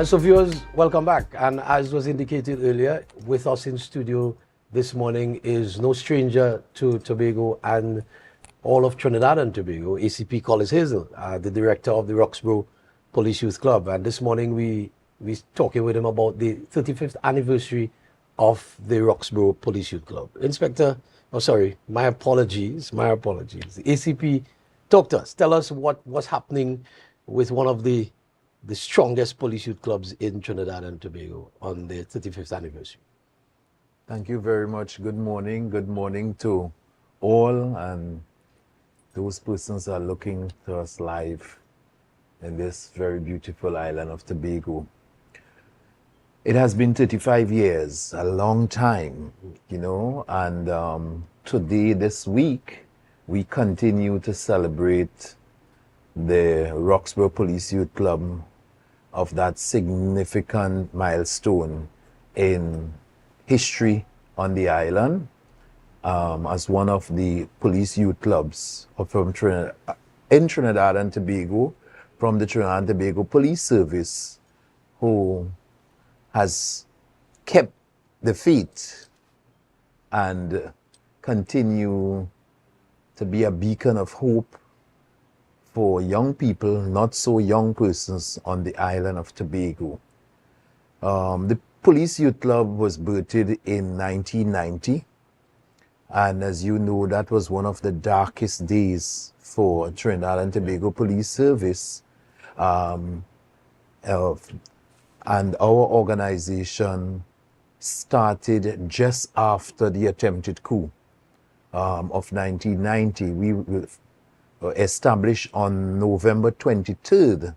So viewers, welcome back. And as was indicated earlier, with us in studio this morning is no stranger to Tobago and all of Trinidad and Tobago, ACP Collis Hazel, the director of the Roxborough Police Youth Club. And this morning we talking with him about the 35th anniversary of the Roxborough Police Youth Club. Inspector, oh sorry, my apologies. The ACP, talk to us. Tell us what was happening with one of the strongest police youth clubs in Trinidad and Tobago on the 35th anniversary. Thank you very much. Good morning. Good morning to all and those persons that are looking to us live in this very beautiful island of Tobago. It has been 35 years, a long time, you know, and today, this week, we continue to celebrate the Roxborough Police Youth Club of that significant milestone in history on the island as one of the police youth clubs in Trinidad and Tobago from the Trinidad and Tobago Police Service, who has kept the faith and continue to be a beacon of hope for young people, not so young persons on the island of Tobago. The Police Youth Club was birthed in 1990, and as you know, that was one of the darkest days for Trinidad and Tobago Police Service. And our organization started just after the attempted coup of 1990. We established on November 23rd,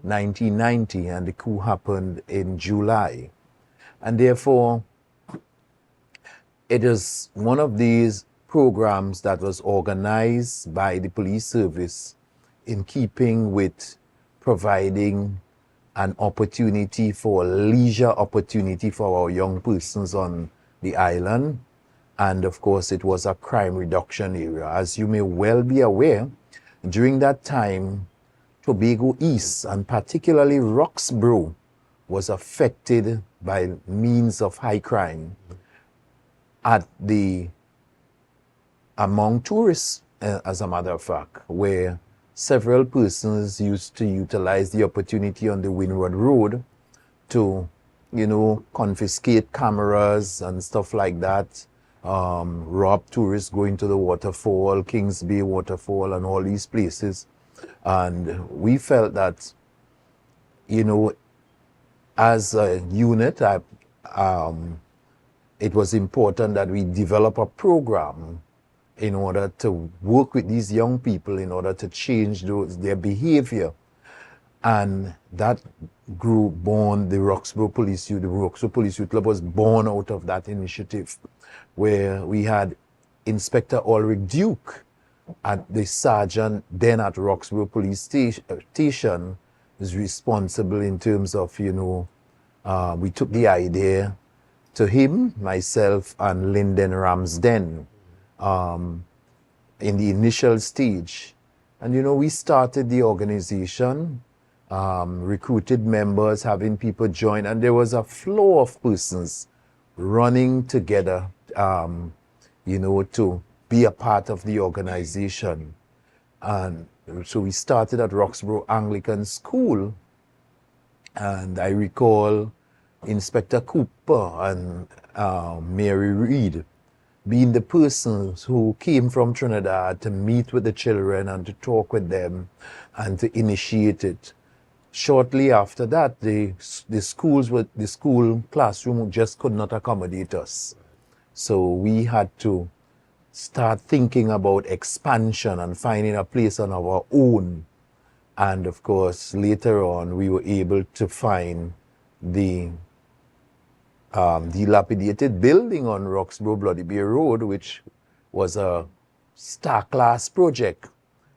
1990, and the coup happened in July. And therefore, it is one of these programs that was organized by the police service in keeping with providing an opportunity for leisure opportunity for our young persons on the island. And of course, it was a crime reduction area. As you may well be aware, during that time, Tobago East, and particularly Roxborough, was affected by means of high crime among tourists, as a matter of fact, where several persons used to utilize the opportunity on the Windward Road to, you know, confiscate cameras and stuff like that. Rob tourists going to the waterfall, Kings Bay waterfall, and all these places. And we felt that, you know, as a unit, it was important that we develop a program in order to work with these young people in order to change their behavior. And that grew born the Roxborough Police Youth. The Roxborough Police Youth Club was born out of that initiative, where we had Inspector Ulrich Duke at the sergeant then at Roxborough Police Station is responsible in terms of, you know, we took the idea to him, myself, and Lyndon Ramsden in the initial stage. And, you know, we started the organization, recruited members, having people join, and there was a flow of persons running together, you know, to be a part of the organization. And so we started at Roxborough Anglican School, and I recall Inspector Cooper and Mary Reed being the persons who came from Trinidad to meet with the children and to talk with them and to initiate it. Shortly after that, the school classroom just could not accommodate us. So we had to start thinking about expansion and finding a place on our own. And of course, later on, we were able to find the dilapidated building on Roxborough Bloody Bear Road, which was a star-class project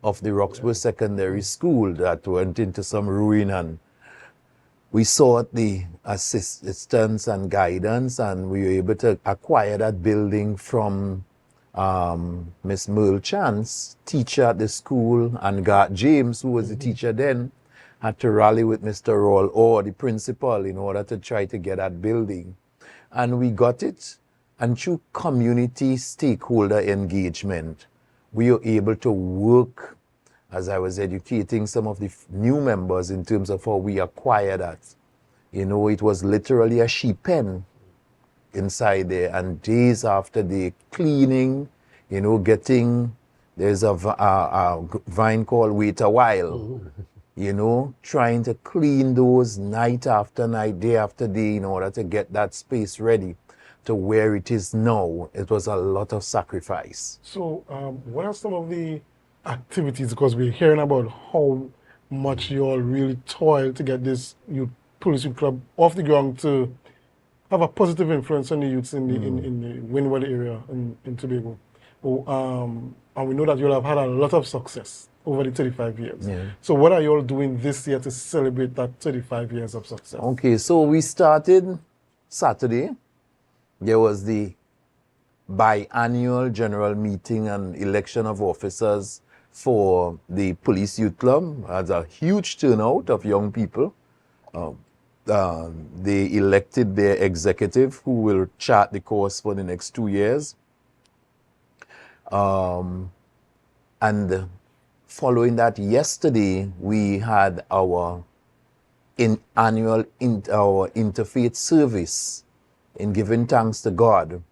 of the Roxborough Secondary School that went into some ruin, and we sought the assistance and guidance, and we were able to acquire that building from Miss Merle Chance, teacher at the school, and Garth James, who was the teacher then, had to rally with Mr. Roll or the principal in order to try to get that building. And we got it. And through community stakeholder engagement, we were able to work, as I was educating some of the new members in terms of how we acquire that. You know, it was literally a sheep pen inside there, and days after the cleaning, you know, there's a vine called Wait a While, you know, trying to clean those night after night, day after day in order to get that space ready to where it is now. It was a lot of sacrifice. So what are some of the activities, because we're hearing about how much you all really toil to get this police youth club off the ground to have a positive influence on the youths in the Windward area in Tobago. And we know that you all have had a lot of success over the 35 years. Yeah. So what are you all doing this year to celebrate that 35 years of success? Okay, so we started Saturday. There was the biannual general meeting and election of officers for the Police Youth Club. It was a huge turnout of young people. They elected their executive who will chart the course for the next 2 years. And following that, yesterday we had our annual interfaith service in giving thanks to God,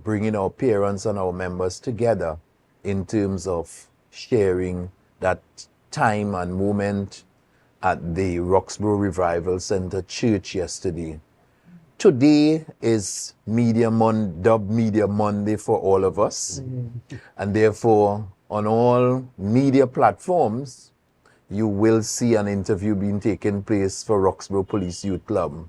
bringing our parents and our members together in terms of sharing that time and moment at the Roxborough Revival Center Church yesterday. Today is Dub Media Monday for all of us. And therefore, on all media platforms, you will see an interview being taken place for Roxborough Police Youth Club.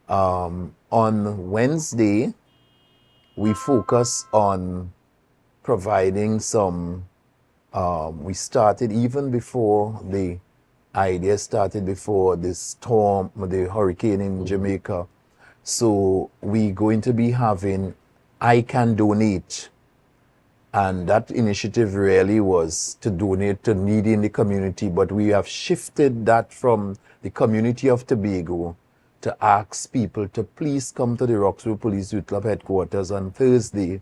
On Wednesday, we focus on providing some, we started even before the idea started, before the storm, the hurricane in Jamaica. So we're going to be having I Can Donate. And that initiative really was to donate to needy in the community, but we have shifted that from the community of Tobago to ask people to please come to the Roxborough Police Youth Club headquarters on Thursday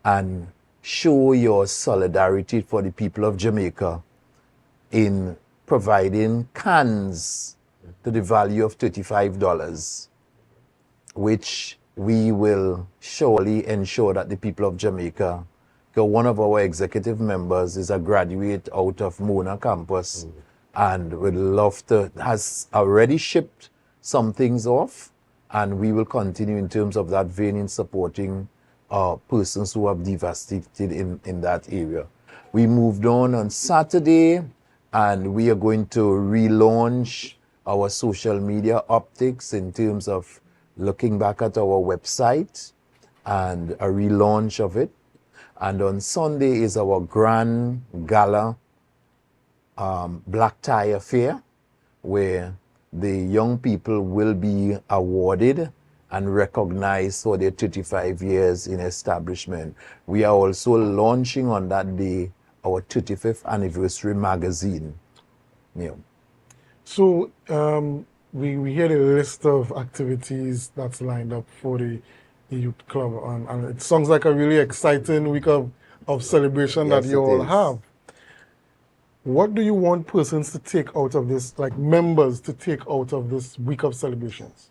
and show your solidarity for the people of Jamaica in providing cans to the value of $35, which we will surely ensure that the people of Jamaica, because one of our executive members is a graduate out of Mona campus and would love to, has already shipped some things off, and we will continue in terms of that vein in supporting persons who have devastated in that area. We moved on Saturday, and we are going to relaunch our social media optics in terms of looking back at our website and a relaunch of it. And on Sunday is our grand gala black tie affair, where the young people will be awarded and recognized for their 35 years in establishment. We are also launching on that day our 35th anniversary magazine. Yeah. So we hear a list of activities that's lined up for the youth club, and it sounds like a really exciting week of celebration Yes, that you it all is. have. What do you want persons to take out of this, like members to take out of this week of celebrations?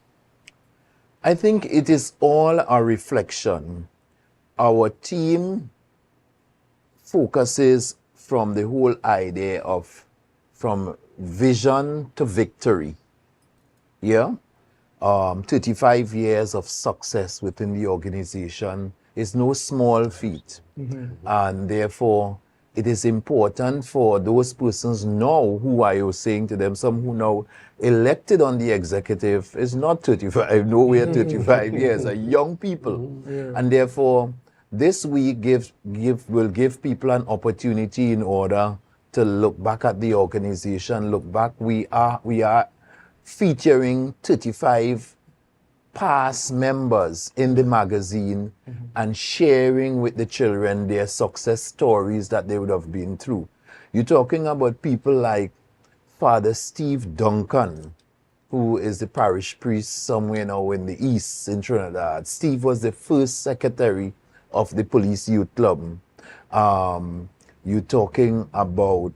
I think it is all a reflection. Our team focuses from the whole idea of from vision to victory. Yeah? 35 years of success within the organization is no small feat. And therefore, it is important for those persons now who are you saying to them, some who now elected on the executive is not 35, nowhere 35 years, are young people. Yeah. And therefore, this week will give people an opportunity in order to look back at the organization, look back. We are featuring 35 past members in the magazine and sharing with the children their success stories that they would have been through. You're talking about people like Father Steve Duncan, who is the parish priest somewhere now in the east in Trinidad. Steve was the first secretary of the Police Youth Club. You're talking about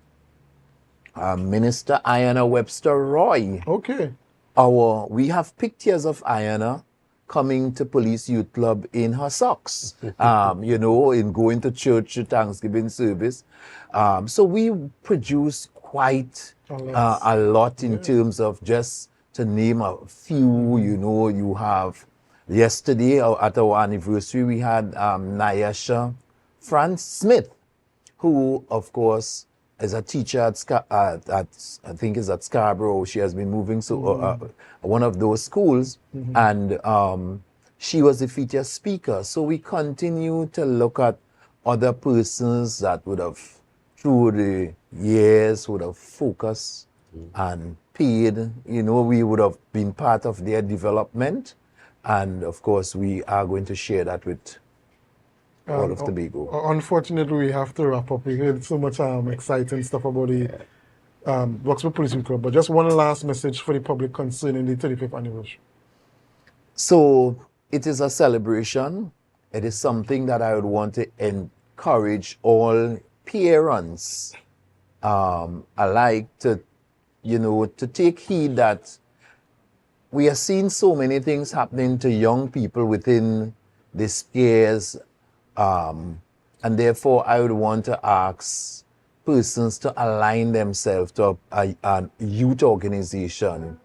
Minister Ayanna Webster Roy. Okay. We have pictures of Ayanna coming to Police Youth Club in her socks, in going to church to Thanksgiving service. So we produce quite a lot in terms of, just to name a few. You have yesterday at our anniversary, we had Nyasha France Smith, who of course is a teacher at I think is at Scarborough. She has been moving to one of those schools, and she was the featured speaker. So we continue to look at other persons that would have, through the years, would have focused and paid. We would have been part of their development, and of course we are going to share that with all of Tobago. Unfortunately, we have to wrap up. We heard so much exciting stuff about the Roxborough Police Youth Club, but just one last message for the public concerning the 35th anniversary. So it is a celebration. It is something that I would want to encourage all parents alike to, to take heed that we are seeing so many things happening to young people within the spheres. And therefore, I would want to ask persons to align themselves to a youth organization,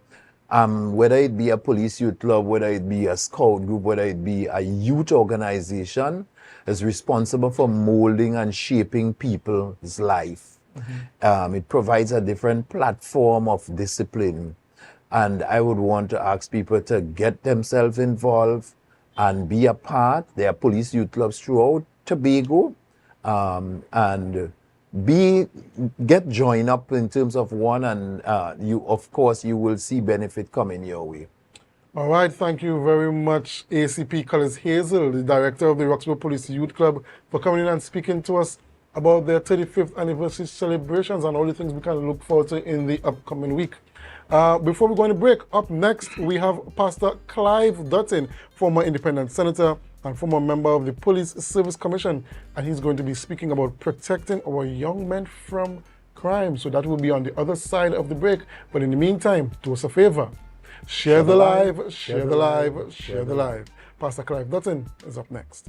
whether it be a police youth club, whether it be a scout group, whether it be a youth organization, is responsible for molding and shaping people's life. It provides a different platform of discipline. And I would want to ask people to get themselves involved and be a part. There are police youth clubs throughout Tobago, and get joined up in terms of one, and you will see benefit coming your way. All right, thank you very much, ACP Collis Hazel, the director of the Roxborough Police Youth Club, for coming in and speaking to us about their 35th anniversary celebrations and all the things we can look forward to in the upcoming week. Before we go on a break, up next we have Pastor Clive Dutton, former independent senator and former member of the Police Service Commission, and he's going to be speaking about protecting our young men from crime. So that will be on the other side of the break. But in the meantime, do us a favor. Share the live, share the live, share the live. Pastor Clive Dutton is up next.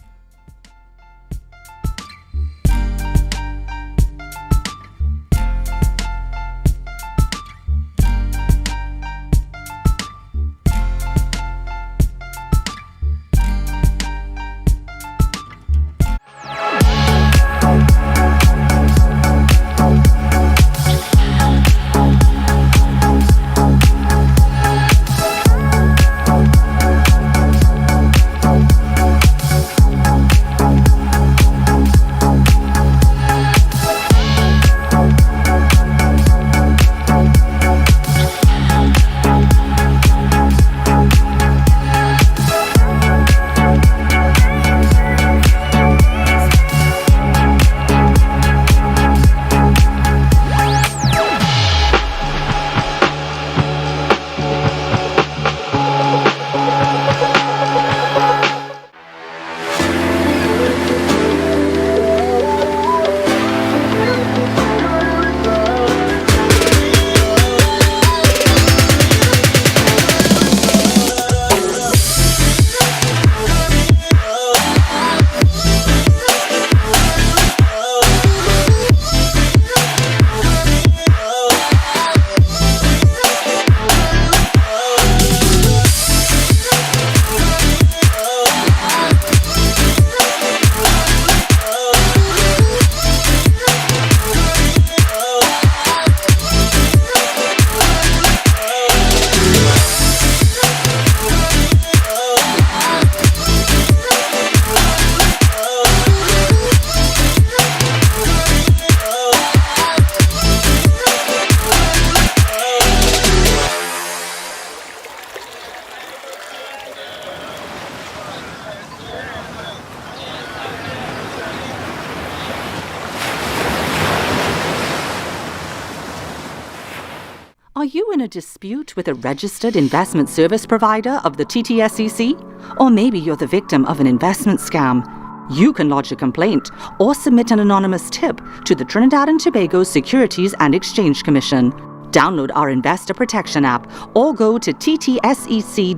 Are you in a dispute with a registered investment service provider of the TTSEC? Or maybe you're the victim of an investment scam. You can lodge a complaint or submit an anonymous tip to the Trinidad and Tobago Securities and Exchange Commission. Download our Investor Protection app or go to ttsec.org.tt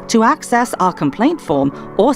to access our complaint form or